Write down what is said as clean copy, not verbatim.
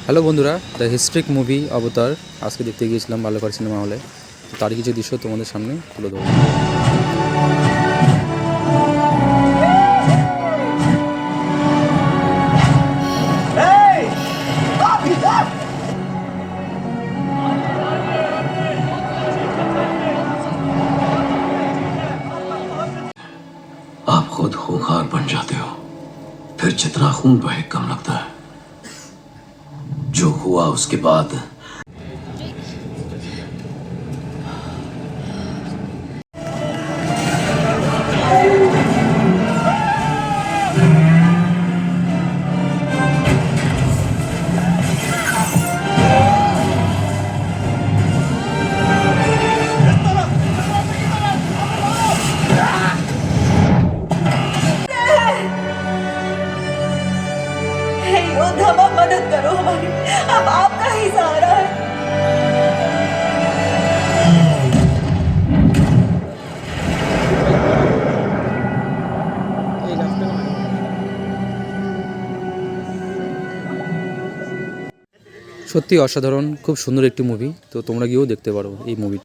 Hello বন্ধুরা, the historic movie অবতার আজকে দেখতে গিয়েছিলাম বালুরঘাট সিনেমা হলে। তো তারই কিছু দৃশ্য তোমাদের সামনে তুলে ধরব। आप खुद खूंखार बन जाते हो, फिर जितना खून बहे कम लगता है। जो हुआ उसके बाद हे योद्धा, मदद करो हमारी। अब आपका ही सहारा है। সত্যি অসাধারণ, খুব সুন্দর একটি মুভি। তো তোমরা গিয়েও দেখতে পারো এই মুভি।